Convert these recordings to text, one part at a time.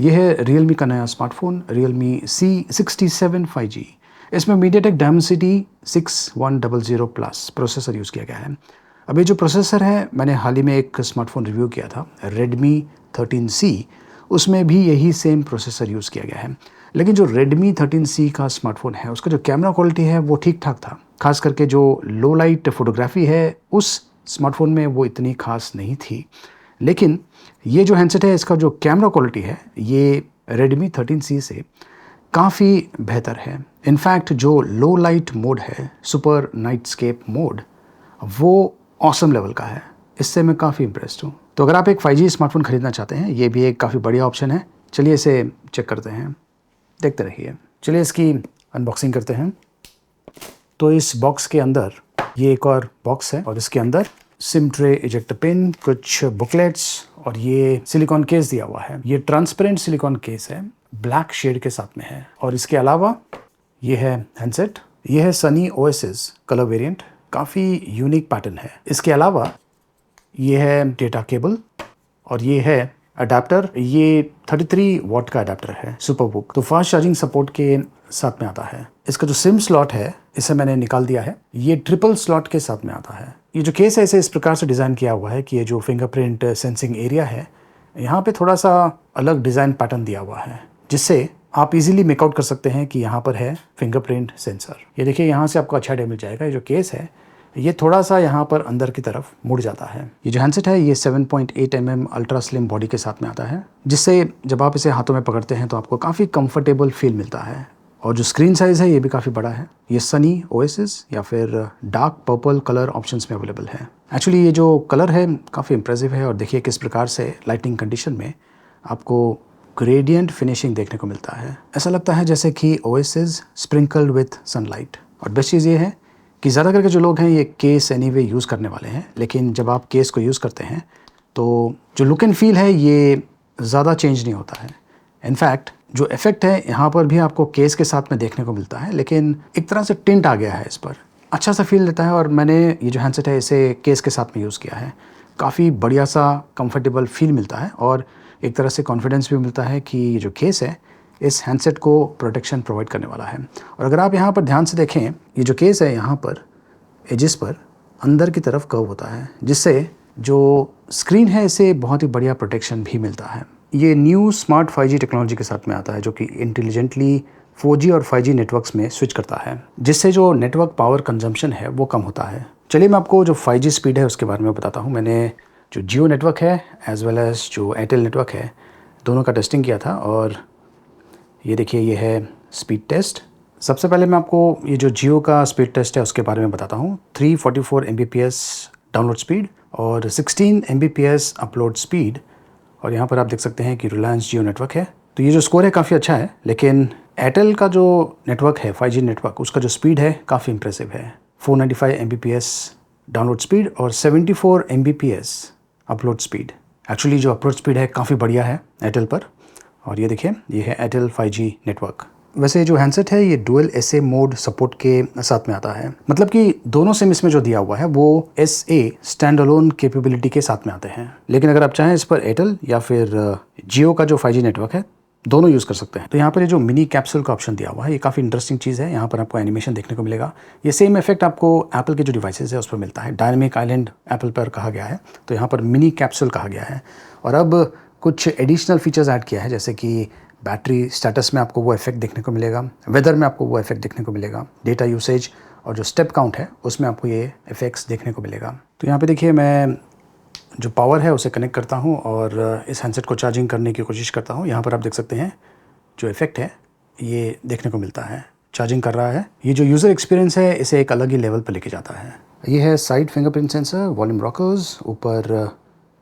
ये है Realme का नया स्मार्टफोन Realme C67 5G। इसमें MediaTek Dimensity 6100 plus processor use किया गया है। अब ये जो प्रोसेसर है, मैंने हाल ही में एक स्मार्टफोन रिव्यू किया था Redmi 13C, उसमें भी यही सेम प्रोसेसर यूज़ किया गया है। लेकिन जो Redmi 13C का स्मार्टफोन है, उसका जो कैमरा क्वालिटी है वो ठीक ठाक था। खास करके जो लो लाइट फोटोग्राफी है उस स्मार्टफोन में वो इतनी खास नहीं थी। लेकिन ये जो हैंडसेट है, इसका जो कैमरा क्वालिटी है ये Redmi 13C से काफ़ी बेहतर है। इनफैक्ट जो लो लाइट मोड है, सुपर नाइटस्केप मोड, वो ऑसम लेवल का है। इससे मैं काफ़ी इम्प्रेस्ड हूँ। तो अगर आप एक 5G स्मार्टफोन खरीदना चाहते हैं, ये भी एक काफ़ी बढ़िया ऑप्शन है। चलिए इसे चेक करते हैं, देखते रहिए। चलिए इसकी अनबॉक्सिंग करते हैं। तो इस बॉक्स के अंदर ये एक और बॉक्स है और इसके अंदर सिम ट्रे, इजेक्टर पिन, कुछ बुकलेट्स और ये सिलिकॉन केस दिया हुआ है। ये ट्रांसपेरेंट सिलिकॉन केस है, ब्लैक शेड के साथ में है। और इसके अलावा ये है हैंडसेट, ये है सनी ओएसिस कलर वेरिएंट, काफ़ी यूनिक पैटर्न है। इसके अलावा ये है डेटा केबल और ये है अडेप्टर। ये 33 वॉट का अडेप्टर है, सुपरबुक। तो फास्ट चार्जिंग सपोर्ट के साथ में आता है। इसका जो सिम स्लॉट है इसे मैंने निकाल दिया है, ये ट्रिपल स्लॉट के साथ में आता है। ये जो केस है इसे इस प्रकार से डिज़ाइन किया हुआ है कि ये जो फिंगरप्रिंट सेंसिंग एरिया है, यहाँ पे थोड़ा सा अलग डिज़ाइन पैटर्न दिया हुआ है, जिससे आप इजीली मेकआउट कर सकते हैं कि यहाँ पर है फिंगरप्रिंट सेंसर। ये देखिए, यहाँ से आपको अच्छा आइडिया मिल जाएगा। ये जो केस है ये थोड़ा सा यहाँ पर अंदर की तरफ मुड़ जाता है। ये जो हैंडसेट है ये 7.8 mm अल्ट्रा स्लिम बॉडी के साथ में आता है, जिससे जब आप इसे हाथों में पकड़ते हैं तो आपको काफ़ी कंफर्टेबल फील मिलता है। और जो स्क्रीन साइज़ है ये भी काफ़ी बड़ा है। ये सनी ओएसिस या फिर डार्क पर्पल कलर ऑप्शंस में अवेलेबल है। एक्चुअली ये जो कलर है काफ़ी इंप्रेसिव है और देखिए किस प्रकार से लाइटिंग कंडीशन में आपको ग्रेडियंट फिनिशिंग देखने को मिलता है। ऐसा लगता है जैसे कि ओएसिस स्प्रिंकल्ड विथ सनलाइट। और बेस्ट चीज़ ये है कि ज़्यादा करके जो लोग हैं ये केस एनीवे यूज़ करने वाले हैं, लेकिन जब आप केस को यूज़ करते हैं तो जो लुक एंड फील है ये ज़्यादा चेंज नहीं होता है। इनफैक्ट जो इफेक्ट है यहाँ पर भी आपको केस के साथ में देखने को मिलता है, लेकिन एक तरह से टिंट आ गया है इस पर, अच्छा सा फील देता है। और मैंने ये जो हैंडसेट है इसे केस के साथ में यूज़ किया है, काफ़ी बढ़िया सा कंफर्टेबल फील मिलता है और एक तरह से कॉन्फिडेंस भी मिलता है कि ये जो केस है इस हैंडसेट को प्रोटेक्शन प्रोवाइड करने वाला है। और अगर आप यहाँ पर ध्यान से देखें, ये जो केस है यहाँ पर एजेस पर अंदर की तरफ कर्व होता है, जिससे जो स्क्रीन है इसे बहुत ही बढ़िया प्रोटेक्शन भी मिलता है। ये न्यू स्मार्ट 5G टेक्नोलॉजी के साथ में आता है, जो कि इंटेलिजेंटली 4G और 5G नेटवर्क्स में स्विच करता है, जिससे जो नेटवर्क पावर कंजम्पशन है वो कम होता है। चलिए मैं आपको जो 5G स्पीड है उसके बारे में बताता हूँ। मैंने जो जियो नेटवर्क है एज वेल एज जो एयरटेल नेटवर्क है, दोनों का टेस्टिंग किया था और ये देखिए ये है स्पीड टेस्ट। सबसे पहले मैं आपको ये जो जियो का स्पीड टेस्ट है उसके बारे में बताता हूँ। 344 Mbps डाउनलोड स्पीड और 16 Mbps अपलोड स्पीड। और यहाँ पर आप देख सकते हैं कि रिलायंस जियो नेटवर्क है। तो ये जो स्कोर है काफ़ी अच्छा है, लेकिन एयरटेल का जो नेटवर्क है 5G नेटवर्क, उसका जो स्पीड है काफ़ी इंप्रेसिव है। 495 Mbps डाउनलोड स्पीड और 74 Mbps अपलोड स्पीड। एक्चुअली जो अपलोड स्पीड है काफ़ी बढ़िया है एयरटेल पर। और ये देखिए ये है एयरटेल 5G नेटवर्क। वैसे जो हैंडसेट है ये डुअल SA मोड सपोर्ट के साथ में आता है, मतलब कि दोनों सिम इसमें जो दिया हुआ है वो SA स्टैंड अलोन कैपेबिलिटी के साथ में आते हैं। लेकिन अगर आप चाहें इस पर एयरटेल या फिर जियो का जो 5G नेटवर्क है दोनों यूज़ कर सकते हैं। तो यहाँ पर ये जो मिनी कैप्सूल का ऑप्शन दिया हुआ है ये काफ़ी इंटरेस्टिंग चीज़ है। यहाँ पर आपको एनिमेशन देखने को मिलेगा। ये सेम इफेक्ट आपको एप्पल के जो डिवाइसेज है उस पर मिलता है। डायनामिक आइलैंड एप्पल पर कहा गया है, तो यहाँ पर मिनी कैप्सूल कहा गया है। और अब कुछ एडिशनल फीचर्स ऐड किया है, जैसे कि बैटरी स्टेटस में आपको वो इफेक्ट देखने को मिलेगा, वेदर में आपको वो इफेक्ट देखने को मिलेगा, डेटा यूसेज और जो स्टेप काउंट है उसमें आपको ये इफेक्ट्स देखने को मिलेगा। तो यहाँ पे देखिए मैं जो पावर है उसे कनेक्ट करता हूँ और इस हैंडसेट को चार्जिंग करने की कोशिश करता हूँ। यहाँ पर आप देख सकते हैं जो इफेक्ट है ये देखने को मिलता है, चार्जिंग कर रहा है। ये जो यूज़र एक्सपीरियंस है इसे एक अलग ही लेवल पर लेके जाता है। ये है side fingerprint sensor, volume rockers, ऊपर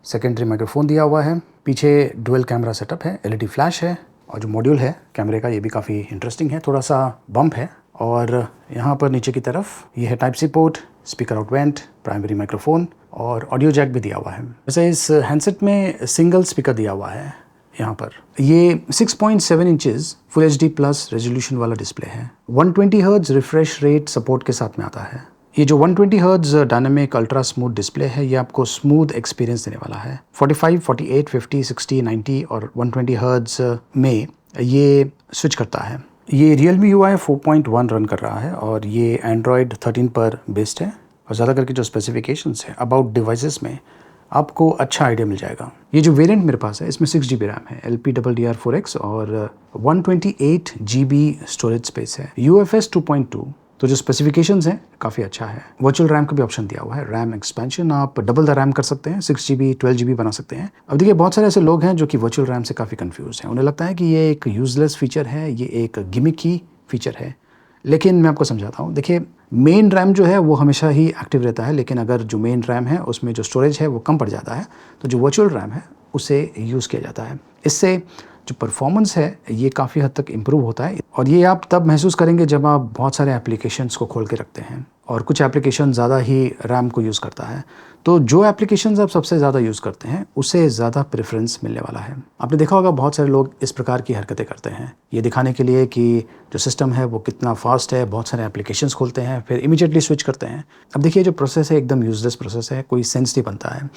सेकेंडरी माइक्रोफोन दिया हुआ है, पीछे डुअल कैमरा सेटअप है, LED फ्लैश है और जो मॉड्यूल है कैमरे का ये भी काफ़ी इंटरेस्टिंग है, थोड़ा सा बम्प है। और यहाँ पर नीचे की तरफ ये है type C port, speaker out vent, primary microphone और ऑडियो जैक भी दिया हुआ है। वैसे इस हैंडसेट में सिंगल स्पीकर दिया हुआ है। यहाँ पर ये 6.7 inches full HD plus resolution वाला डिस्प्ले है। 120 हर्ट्ज रिफ्रेश रेट सपोर्ट के साथ में आता है। ये जो 120 hertz dynamic ultra smooth display है, ये आपको स्मूथ एक्सपीरियंस देने वाला है। 45, 48, 50, 60, 90 और 120 हर्ट्ज में ये स्विच करता है। ये Realme UI 4.1 रन कर रहा है और ये Android 13 पर बेस्ड है। और ज़्यादा करके जो स्पेसिफिकेशंस है अबाउट डिवाइसेस में आपको अच्छा आइडिया मिल जाएगा। ये जो वेरिएंट मेरे पास है, इसमें 6 GB रैम है, LPDDR4X और 128 GB स्टोरेज स्पेस है, UFS 2.2। तो जो स्पेसिफिकेशंस हैं काफ़ी अच्छा है। वर्चुअल रैम का भी ऑप्शन दिया हुआ है, रैम एक्सपेंशन, आप डबल द रैम कर सकते हैं, 6 GB 12 GB बना सकते हैं। अब देखिए, बहुत सारे ऐसे लोग हैं जो कि वर्चुअल रैम से काफ़ी कंफ्यूज हैं। उन्हें लगता है कि ये एक यूजलेस फीचर है, ये एक गिमिक ही फीचर है। लेकिन मैं आपको समझाता हूँ। देखिए, मेन रैम जो है वो हमेशा ही एक्टिव रहता है, लेकिन अगर जो मेन रैम है उसमें जो स्टोरेज है वो कम पड़ जाता है, तो जो वर्चुअल रैम है उसे यूज़ किया जाता है। इससे जो परफॉर्मेंस है ये काफ़ी हद तक इम्प्रूव होता है और ये आप तब महसूस करेंगे जब आप बहुत सारे एप्लीकेशंस को खोल के रखते हैं और कुछ एप्लीकेशन ज़्यादा ही रैम को यूज़ करता है। तो जो एप्लीकेशंस आप सबसे ज़्यादा यूज़ करते हैं उसे ज़्यादा प्रेफरेंस मिलने वाला है। आपने देखा होगा बहुत सारे लोग इस प्रकार की हरकतें करते हैं, ये दिखाने के लिए कि जो सिस्टम है वो कितना फास्ट है। बहुत सारे एप्लीकेशंस खोलते हैं, फिर इमीडिएटली स्विच करते हैं। अब देखिए, जो प्रोसेस है एकदम यूजलेस प्रोसेस है, कोई सेंस नहीं बनता है।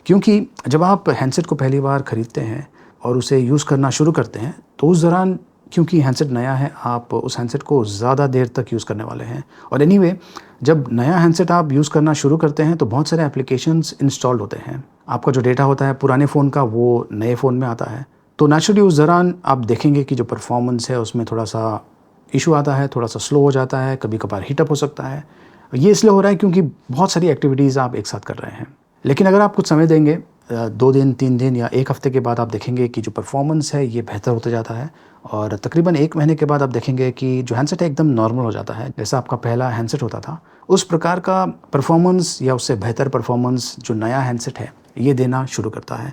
क्योंकि जब आप हैंडसेट को पहली बार ख़रीदते हैं और उसे यूज़ करना शुरू करते हैं, तो उस दौरान क्योंकि हैंडसेट नया है, आप उस हैंडसेट को ज़्यादा देर तक यूज़ करने वाले हैं। और एनीवे, जब नया हैंडसेट आप यूज़ करना शुरू करते हैं तो बहुत सारे एप्लीकेशंस इंस्टॉल्ड होते हैं। आपका जो डेटा होता है पुराने फ़ोन का, वो नए फ़ोन में आता है। तो नेचुरली उस दौरान आप देखेंगे कि जो परफॉर्मेंस है उसमें थोड़ा सा इशू आता है, थोड़ा सा स्लो हो जाता है, कभी कभार हीटअप हो सकता है। ये इसलिए हो रहा है क्योंकि बहुत सारी एक्टिविटीज़ आप एक साथ कर रहे हैं। लेकिन अगर आप कुछ समय देंगे, 2 दिन, 3 दिन या 1 हफ्ते के बाद, आप देखेंगे कि जो परफॉर्मेंस है ये बेहतर होता जाता है और तकरीबन 1 महीने के बाद आप देखेंगे कि जो हैंडसेट है एकदम नॉर्मल हो जाता है। जैसा आपका पहला हैंडसेट होता था, उस प्रकार का परफॉर्मेंस या उससे बेहतर परफॉर्मेंस जो नया हैंडसेट है ये देना शुरू करता है।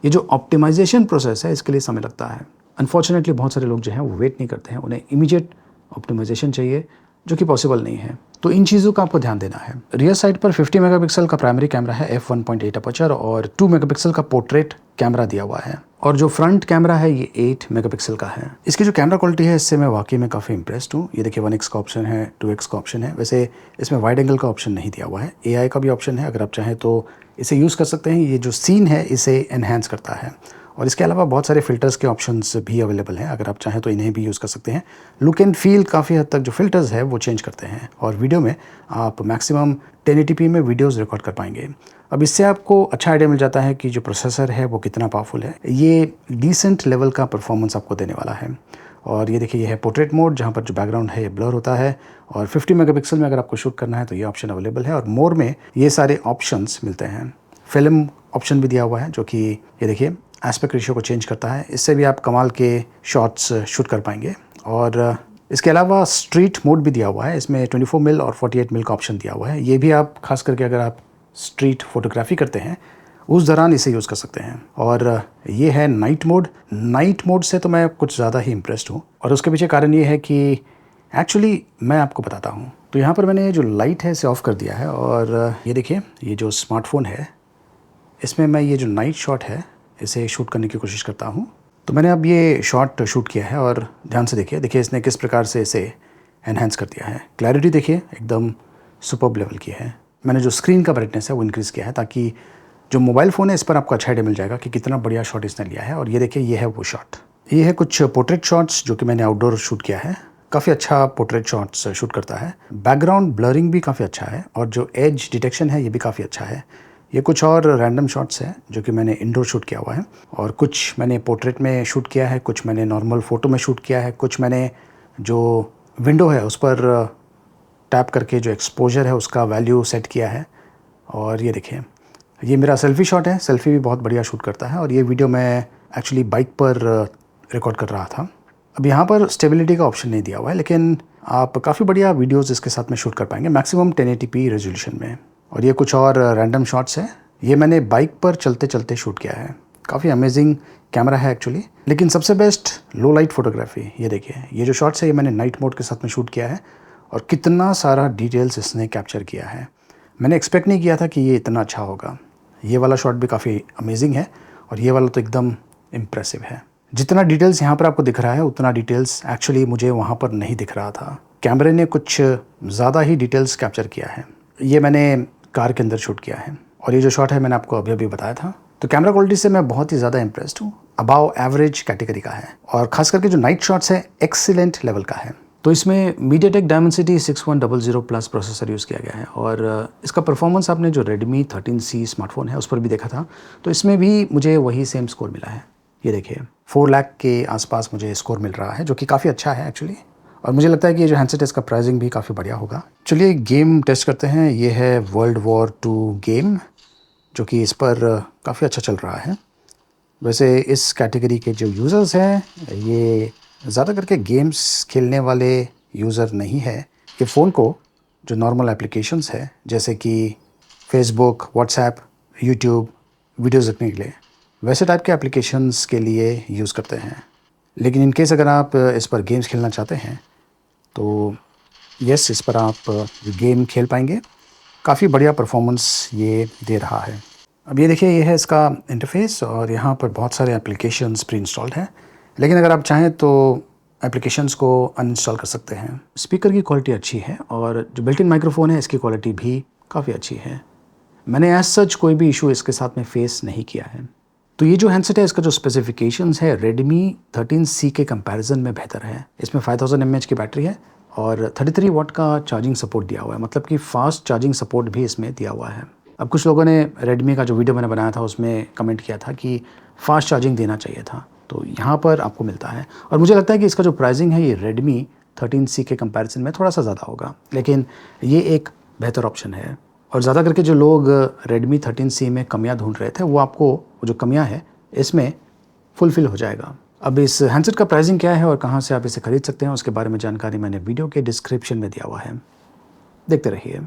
ये जो ऑप्टिमाइजेशन प्रोसेस है इसके लिए समय लगता है। अनफॉर्चुनेटली बहुत सारे लोग जो हैं वो वेट नहीं करते हैं, उन्हें इमीडिएट ऑप्टिमाइजेशन चाहिए, जो कि पॉसिबल नहीं है। तो इन चीज़ों का आपको ध्यान देना है। रियर साइड पर 50 मेगापिक्सल का प्राइमरी कैमरा है, f1.8 अपर्चर और 2 मेगापिक्सल का पोर्ट्रेट कैमरा दिया हुआ है। और जो फ्रंट कैमरा है ये 8 मेगापिक्सल का है। इसकी जो कैमरा क्वालिटी है इससे मैं वाकई में काफ़ी इंप्रेस्ड हूँ। ये देखिए, 1x का ऑप्शन है, 2x का ऑप्शन है। वैसे इसमें वाइड एंगल का ऑप्शन नहीं दिया हुआ है। AI का भी ऑप्शन है, अगर आप चाहें तो इसे यूज़ कर सकते हैं। ये जो सीन है इसे एनहेंस करता है। और इसके अलावा बहुत सारे फ़िल्टर्स के ऑप्शंस भी अवेलेबल हैं, अगर आप चाहें तो इन्हें भी यूज़ कर सकते हैं। लुक एंड फील काफ़ी हद तक जो फ़िल्टर्स है वो चेंज करते हैं और वीडियो में आप मैक्सिमम 1080p में वीडियोस रिकॉर्ड कर पाएंगे। अब इससे आपको अच्छा आइडिया मिल जाता है कि जो प्रोसेसर है वो कितना पावरफुल है। ये डिसेंट लेवल का परफॉर्मेंस आपको देने वाला है। और ये देखिए, ये है पोर्ट्रेट मोड, जहाँ पर जो बैकग्राउंड है ये ब्लर होता है। और 50 मेगापिक्सल में अगर आपको शूट करना है तो ये ऑप्शन अवेलेबल है। और मोर में ये सारे ऑप्शंस मिलते हैं। फिल्म ऑप्शन भी दिया हुआ है, जो कि ये देखिए एस्पेक्ट रेशियो को चेंज करता है। इससे भी आप कमाल के शॉट्स शूट कर पाएंगे। और इसके अलावा स्ट्रीट मोड भी दिया हुआ है, इसमें 24 मिल और 48 मिल का ऑप्शन दिया हुआ है। ये भी आप खास करके अगर आप स्ट्रीट फोटोग्राफी करते हैं उस दौरान इसे यूज़ कर सकते हैं। और ये है नाइट मोड। नाइट मोड से तो मैं कुछ ज़्यादा ही इम्प्रेस्ड हूँ और उसके पीछे कारण ये है कि एक्चुअली मैं आपको बताता हूँ। तो यहाँ पर मैंने जो लाइट है इसे ऑफ़ कर दिया है और ये देखिए, ये जो स्मार्टफोन है इसमें मैं ये जो नाइट शॉट है इसे शूट करने की कोशिश करता हूँ। तो मैंने अब ये शॉट शूट किया है और ध्यान से देखिए इसने किस प्रकार से इसे एनहेंस कर दिया है। क्लैरिटी देखिए एकदम सुपर्ब लेवल की है। मैंने जो स्क्रीन का ब्राइटनेस है वो इंक्रीज़ किया है ताकि जो मोबाइल फ़ोन है इस पर आपको अच्छा आइडिया मिल जाएगा कि कितना बढ़िया शॉट इसने लिया है। और ये देखिए, ये है वो शॉट। ये है कुछ पोर्ट्रेट शॉट्स जो कि मैंने आउटडोर शूट किया है। काफ़ी अच्छा पोर्ट्रेट शॉट्स शूट करता है। बैकग्राउंड ब्लरिंग भी काफ़ी अच्छा है और जो एज डिटेक्शन है ये भी काफ़ी अच्छा है। ये कुछ और रैंडम शॉट्स हैं जो कि मैंने इंडोर शूट किया हुआ है और कुछ मैंने पोर्ट्रेट में शूट किया है, कुछ मैंने नॉर्मल फ़ोटो में शूट किया है, कुछ मैंने जो विंडो है उस पर टैप करके जो एक्सपोजर है उसका वैल्यू सेट किया है। और ये देखिए, ये मेरा सेल्फ़ी शॉट है। सेल्फ़ी भी बहुत बढ़िया शूट करता है और ये वीडियो मैं एक्चुअली बाइक पर रिकॉर्ड कर रहा था। अब यहाँ पर स्टेबिलिटी का ऑप्शन नहीं दिया हुआ है, लेकिन आप काफ़ी बढ़िया वीडियोज़ इसके साथ में शूट कर पाएंगे मैक्सिमम 1080p रेजोल्यूशन में। और ये कुछ और रैंडम शॉट्स हैं, ये मैंने बाइक पर चलते चलते शूट किया है। काफ़ी अमेजिंग कैमरा है एक्चुअली। लेकिन सबसे बेस्ट लो लाइट फोटोग्राफी, ये देखिए, ये जो शॉट्स है ये मैंने नाइट मोड के साथ में शूट किया है और कितना सारा डिटेल्स इसने कैप्चर किया है। मैंने एक्सपेक्ट नहीं किया था कि ये इतना अच्छा होगा। ये वाला शॉट भी काफ़ी अमेजिंग है और ये वाला तो एकदम इम्प्रेसिव है। जितना डिटेल्स यहाँ पर आपको दिख रहा है उतना डिटेल्स एक्चुअली मुझे वहाँ पर नहीं दिख रहा था। कैमरे ने कुछ ज़्यादा ही डिटेल्स कैप्चर किया है। ये मैंने कार के अंदर शूट किया है और ये जो शॉट है मैंने आपको अभी अभी बताया था। तो कैमरा क्वालिटी से मैं बहुत ही ज़्यादा इम्प्रेस्ड हूँ। अबाव एवरेज कैटेगरी का है और ख़ास करके जो नाइट शॉट्स है एक्सीलेंट लेवल का है। तो इसमें MediaTek Dimensity 6100 plus processor use किया गया है और इसका परफॉर्मेंस आपने जो Redmi 13C स्मार्टफोन है उस पर भी देखा था, तो इसमें भी मुझे वही सेम स्कोर मिला है। ये देखिए 4 लाख के आसपास मुझे स्कोर मिल रहा है, जो कि काफ़ी अच्छा है एक्चुअली। और मुझे लगता है कि ये जो हैंडसेट है इसका प्राइसिंग भी काफ़ी बढ़िया होगा। चलिए गेम टेस्ट करते हैं। ये है वर्ल्ड वॉर 2 गेम, जो कि इस पर काफ़ी अच्छा चल रहा है। वैसे इस कैटेगरी के जो यूज़र्स हैं ये ज़्यादा करके गेम्स खेलने वाले यूज़र नहीं है। ये फ़ोन को जो नॉर्मल एप्लीकेशंस है जैसे कि फेसबुक, व्हाट्सएप, यूट्यूब, वीडियोज़ देखने के लिए वैसे टाइप के एप्लीकेशंस के लिए यूज़ करते हैं। लेकिन इन केस अगर आप इस पर गेम्स खेलना चाहते हैं तो यस, इस पर आप गेम खेल पाएंगे। काफ़ी बढ़िया परफॉर्मेंस ये दे रहा है। अब ये देखिए, ये है इसका इंटरफेस और यहाँ पर बहुत सारे एप्लीकेशंस प्री इंस्टॉल्ड हैं, लेकिन अगर आप चाहें तो एप्लीकेशंस को अनइंस्टॉल कर सकते हैं। स्पीकर की क्वालिटी अच्छी है और जो बिल्ट इन माइक्रोफोन है इसकी क्वालिटी भी काफ़ी अच्छी है। मैंने एज सच कोई भी इशू इसके साथ में फेस नहीं किया है। तो ये जो हैंडसेट है इसका जो स्पेसिफिकेशंस है Redmi 13C के कंपैरिजन में बेहतर है। इसमें 5000 mAh की बैटरी है और 33 वाट का चार्जिंग सपोर्ट दिया हुआ है, मतलब कि फ़ास्ट चार्जिंग सपोर्ट भी इसमें दिया हुआ है। अब कुछ लोगों ने Redmi का जो वीडियो मैंने बनाया था उसमें कमेंट किया था कि फ़ास्ट चार्जिंग देना चाहिए था, तो यहाँ पर आपको मिलता है। और मुझे लगता है कि इसका जो प्राइसिंग है ये Redmi 13C के कंपैरिजन में थोड़ा सा ज़्यादा होगा, लेकिन ये एक बेहतर ऑप्शन है। और ज़्यादा करके जो लोग Redmi 13C में कमियां ढूंढ रहे थे वो आपको वो जो कमियां है इसमें फुलफ़िल हो जाएगा। अब इस हैंडसेट का प्राइसिंग क्या है और कहां से आप इसे खरीद सकते हैं उसके बारे में जानकारी मैंने वीडियो के डिस्क्रिप्शन में दिया हुआ है, देखते रहिए।